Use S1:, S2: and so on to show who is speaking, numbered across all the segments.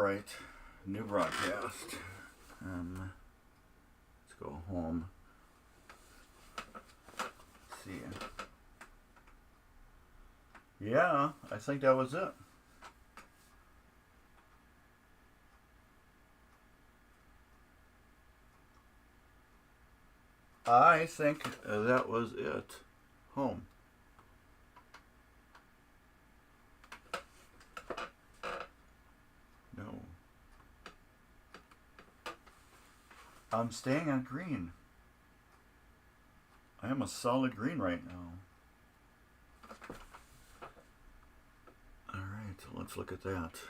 S1: Alright, new broadcast. Let's go home. Let's see. Yeah, I think that was it. I think that was it. Home. No. I'm staying on green. I am a solid green right now. Alright, let's look at that.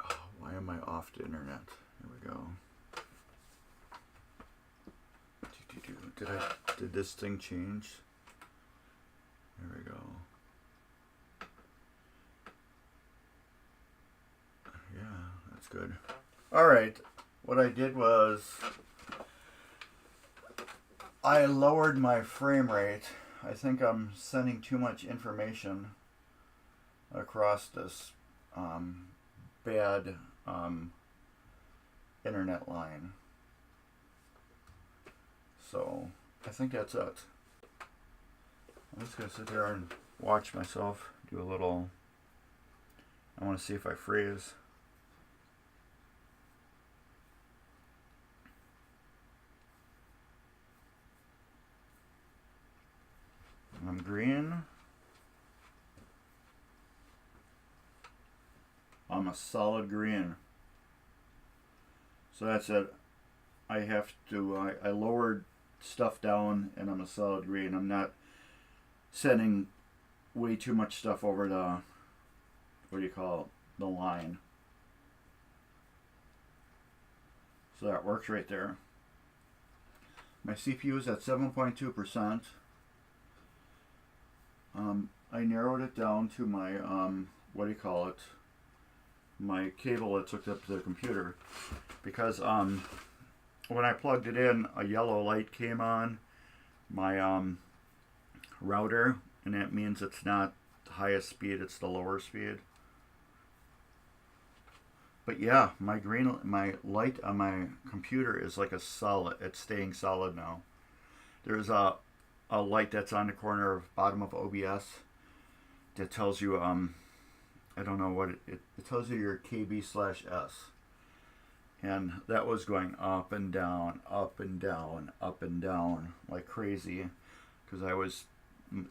S1: Oh, why am I off the internet? Here we go. Did this thing change? There we go. Yeah, that's good. Alright, what I did was I lowered my frame rate. I think I'm sending too much information across this bad internet line. So I think that's it. I'm just going to sit here and watch myself do a little. I want to see if I freeze. I'm green. I'm a solid green. So that's it. I have to, I lowered stuff down and I'm a solid green. I'm not sending way too much stuff over the, what do you call it, the line. So that works right there. My CPU is at 7.2%. I narrowed it down to my, what do you call it, my cable that's hooked up to the computer. Because when I plugged it in, a yellow light came on my router, and that means it's not the highest speed, it's the lower speed. But yeah, my light on my computer is like a solid. It's staying solid now. There's a light that's on the corner of bottom of OBS that tells you I don't know what it tells you your KB/S. And that was going up and down, up and down, up and down like crazy, because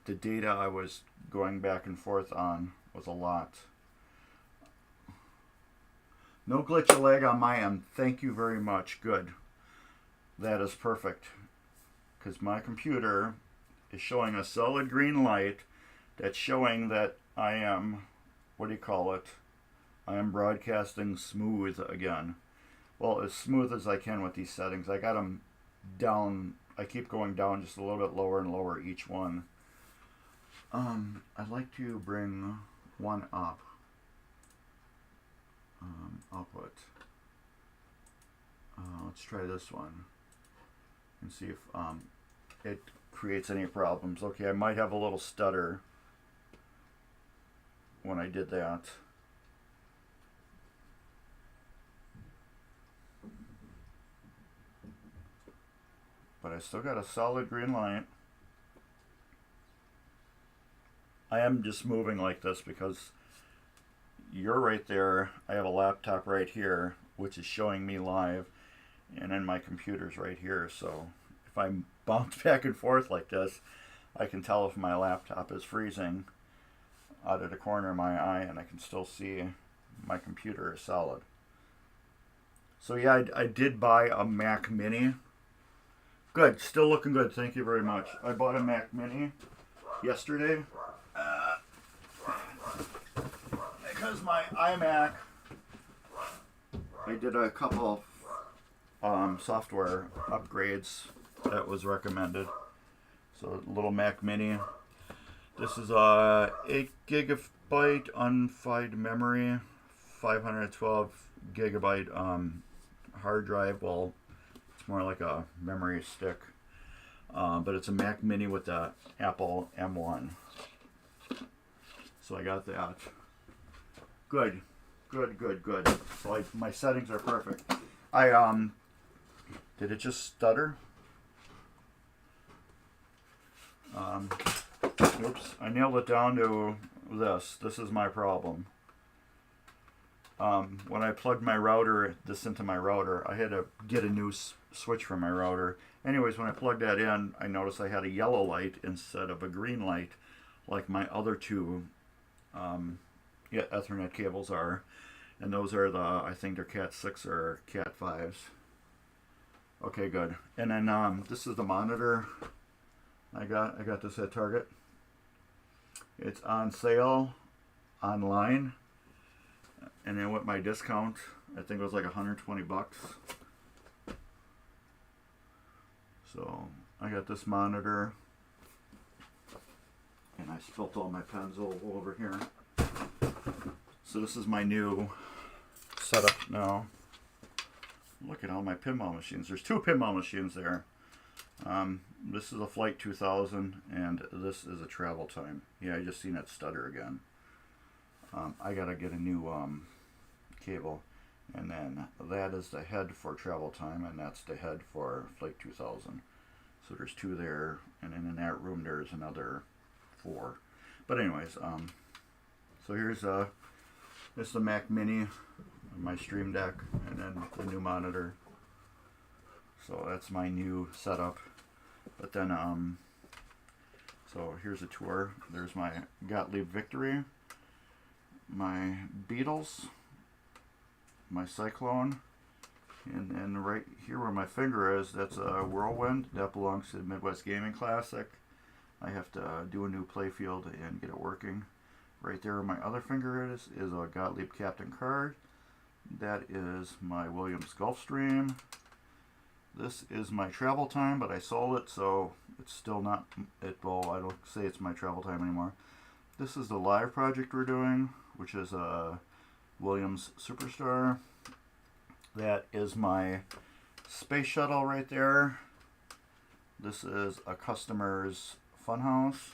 S1: the data I was going back and forth on was a lot. No glitch or lag on my end. Thank you very much. Good. That is perfect, because my computer is showing a solid green light that's showing that I am, what do you call it? I am broadcasting smooth again. Well, as smooth as I can with these settings. I got them down. I keep going down just a little bit lower and lower each one. I'd like to bring one up. Output. Let's try this one and see if it creates any problems. Okay, I might have a little stutter when I did that. But I still got a solid green light. I am just moving like this because you're right there. I have a laptop right here, which is showing me live, and then my computer's right here. So if I bounce back and forth like this, I can tell if my laptop is freezing out of the corner of my eye, and I can still see my computer is solid. So yeah, I did buy a Mac Mini. Good, still looking good. Thank you very much. I bought a Mac Mini yesterday because my iMac, I did a couple software upgrades that was recommended. So little Mac Mini. This is a 8 gigabyte unfied memory, 512 gigabyte hard drive. Well, it's more like a memory stick. but it's a Mac Mini with the Apple M1. So I got that. Good. So my settings are perfect. Did it just stutter? Oops, I nailed it down to this. This is my problem. When I plugged this into my router, I had to get a new switch for my router. Anyways, when I plugged that in, I noticed I had a yellow light instead of a green light, like my other two Ethernet cables are. And those are I think they're Cat 6 or Cat 5s. Okay, good. And then this is the monitor I got this at Target. It's on sale online. And then with my discount, I think it was like 120 bucks. So I got this monitor. And I spilt all my pens all over here. So this is my new setup now. Look at all my pinball machines. There's 2 pinball machines there. This is a Flight 2000 and this is a Travel Time. Yeah, I just seen it stutter again. I gotta get a new cable, and then that is the head for Travel Time, and that's the head for Flight 2000. So there's 2 there, and then in that room there's another 4. But anyways, so here's this is the Mac Mini, my Stream Deck, and then the new monitor. So that's my new setup. But then so here's a tour. There's my Gottlieb Victory, my Beatles, my Cyclone, and then right here where my finger is, that's a Whirlwind. That belongs to the Midwest Gaming Classic. I have to do a new playfield and get it working. Right there where my other finger is a Gottlieb Captain card. That is my Williams Gulfstream. This is my Travel Time, but I sold it, so it's still not well, I don't say it's my Travel Time anymore. This is the live project we're doing, which is a Williams Superstar. That is my Space Shuttle right there. This is a customer's Funhouse.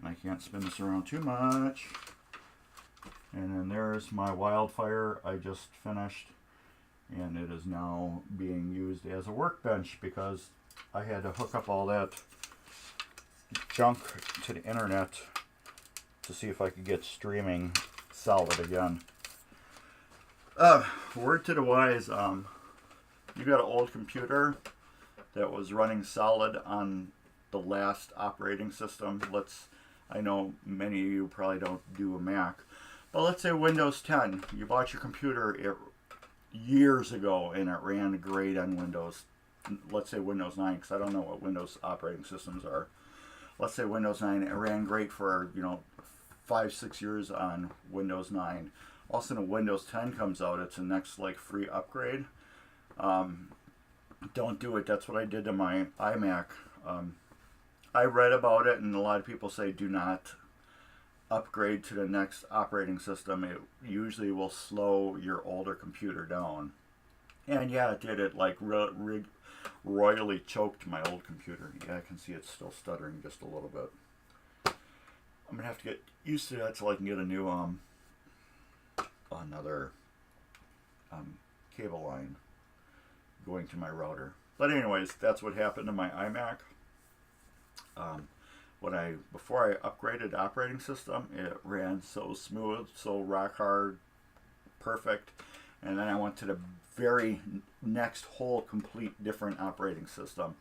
S1: And I can't spin this around too much. And then there's my Wildfire I just finished. And it is now being used as a workbench because I had to hook up all that junk to the internet to see if I could get streaming solid again. Word to the wise, you got an old computer that was running solid on the last operating system. I know many of you probably don't do a Mac, but let's say Windows 10. You bought your computer years ago and it ran great on Windows. Let's say Windows 9, because I don't know what Windows operating systems are. Let's say Windows 9, it ran great for 5-6 years on Windows 9. All of a sudden Windows 10 comes out, it's the next free upgrade. Don't do it. That's what I did to my iMac. I read about it, and a lot of people say do not upgrade to the next operating system. It usually will slow your older computer down. And yeah, it did. It royally choked my old computer. Yeah, I can see it's still stuttering just a little bit. I'm gonna have to get used to that so I can get a new another cable line going to my router. But anyways, that's what happened to my iMac. Before I upgraded the operating system, it ran so smooth, so rock hard, perfect. And then I went to the very next whole complete different operating system,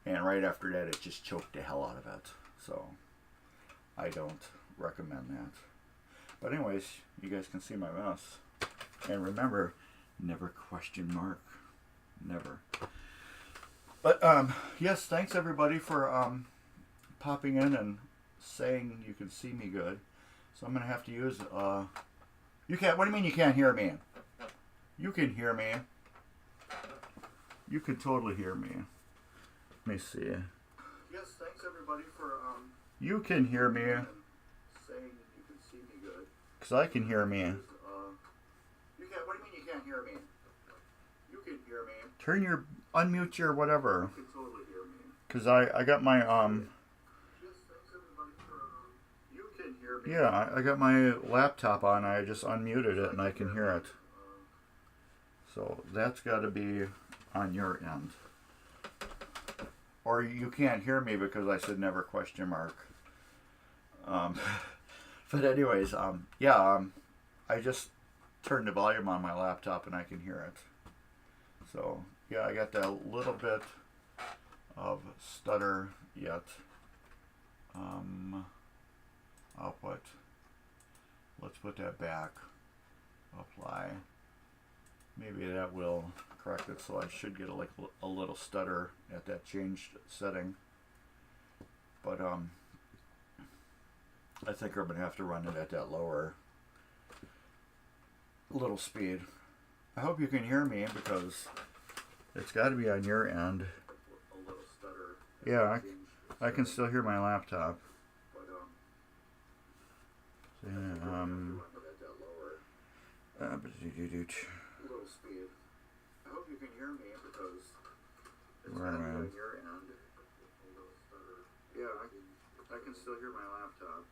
S1: and right after that it just choked the hell out of it. So I don't recommend that. But anyways, you guys can see my mess. And remember, never question Mark. Never. But yes, thanks everybody for popping in and saying you can see me good. So I'm gonna have to use you can't. What do you mean you can't hear me? You can hear me. You can totally hear me. Let me see. Yes, thanks everybody for you can hear me. Saying you can see me good. Cause I can hear me. You can't. What do you mean you can't hear me? You can hear me. Unmute your whatever. You can totally hear me. Cause I got my yeah, I got my laptop on. I just unmuted it and I can hear it. So that's got to be on your end. Or you can't hear me because I said never question mark. But anyways, yeah, I just turned the volume on my laptop and I can hear it. So yeah, I got that little bit of stutter yet. Output. Let's put that back. Apply. Maybe that will correct it, so I should get a little stutter at that changed setting. But I think I'm gonna have to run it at that lower little speed. I hope you can hear me because it's got to be on your end. Yeah, I can still hear my laptop. Where am I? Yeah, I can still hear my laptop.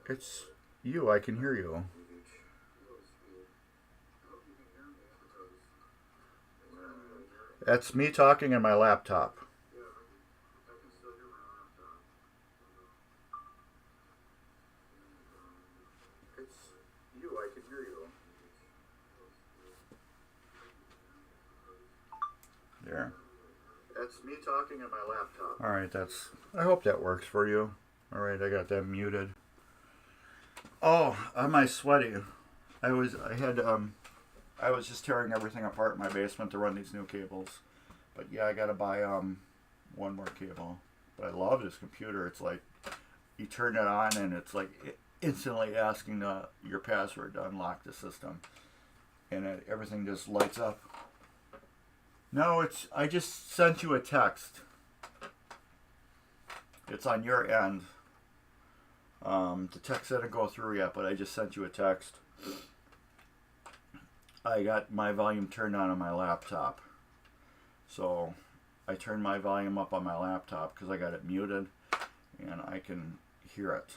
S1: It's you, I can hear you. That's me talking in my laptop. It's you, I can hear you. There. That's me talking in my laptop. Alright, I hope that works for you. Alright, I got that muted. Oh, am I sweaty? I was just tearing everything apart in my basement to run these new cables. But yeah, I gotta buy one more cable. But I love this computer. It's like you turn it on and it's like instantly asking your password to unlock the system, and everything just lights up. No, I just sent you a text. It's on your end. The text didn't go through yet, but I just sent you a text. I got my volume turned on my laptop. So I turned my volume up on my laptop because I got it muted and I can hear it.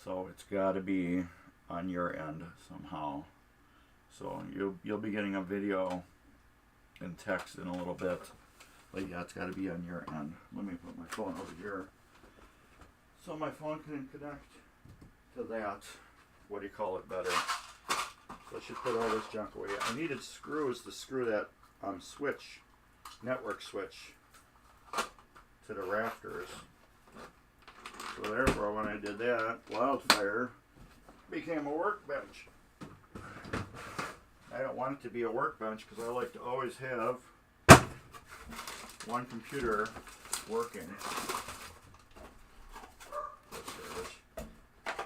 S1: So it's got to be on your end somehow. So you'll be getting a video and text in a little bit. But yeah, it's got to be on your end. Let me put my phone over here so my phone can connect to that. What do you call it better? So I should put all this junk away. I needed screws to screw that network switch to the rafters. So therefore, when I did that, Wildfire became a workbench. I don't want it to be a workbench because I like to always have one computer working.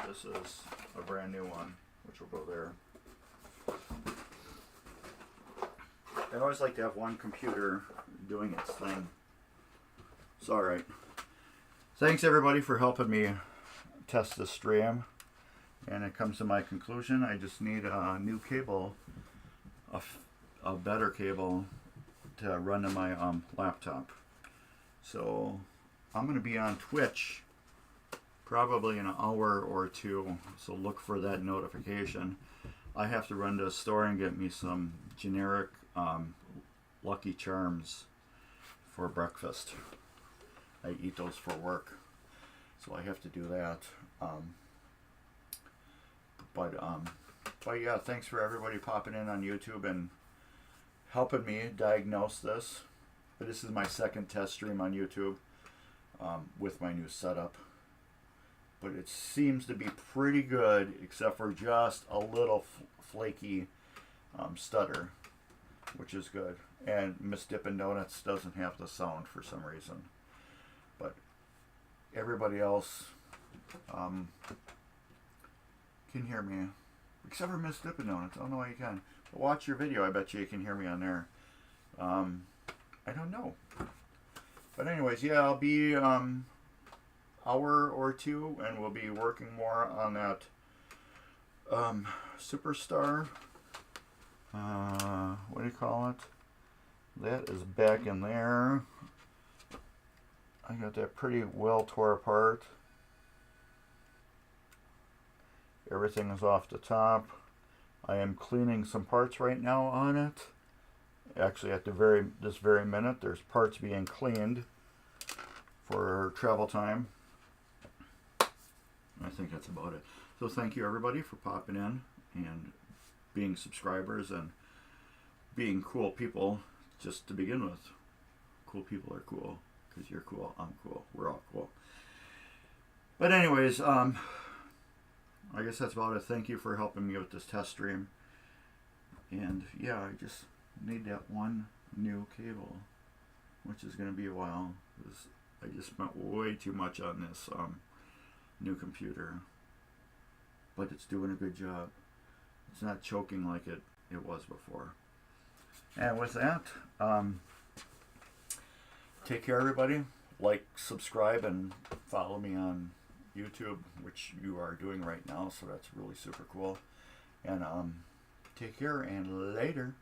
S1: This is a brand new one, which will go there. I always like to have one computer doing its thing. It's alright. Thanks everybody for helping me test this stream. And it comes to my conclusion. I just need a new cable, a better cable to run to my laptop. So I'm going to be on Twitch probably in an hour or two. So look for that notification. I have to run to a store and get me some generic Lucky Charms for breakfast. I eat those for work, so I have to do that. But yeah, thanks for everybody popping in on YouTube and helping me diagnose this. But this is my second test stream on YouTube with my new setup. But it seems to be pretty good, except for just a little flaky stutter, which is good. And Miss Dippin' Donuts doesn't have the sound for some reason. But everybody else can hear me, except for Miss Dippin' Donuts. I don't know why you can. But watch your video. I bet you can hear me on there. I don't know. But anyways, yeah, I'll be hour or two, and we'll be working more on that Superstar what do you call it? That is back in there. I got that pretty well tore apart. Everything is off the top. I am cleaning some parts right now on it. Actually, at this very minute, there's parts being cleaned for travel time. I think that's about it. So thank you everybody for popping in and being subscribers and being cool people just to begin with. Cool people are cool because you're cool, I'm cool, we're all cool. But anyways, I guess that's about it. Thank you for helping me with this test stream. And yeah, I just need that one new cable, which is going to be a while because I just spent way too much on this new computer. But it's doing a good job. It's not choking like it was before. And with that, take care everybody. Like, subscribe, and follow me on YouTube, which you are doing right now, so that's really super cool. And take care, and later.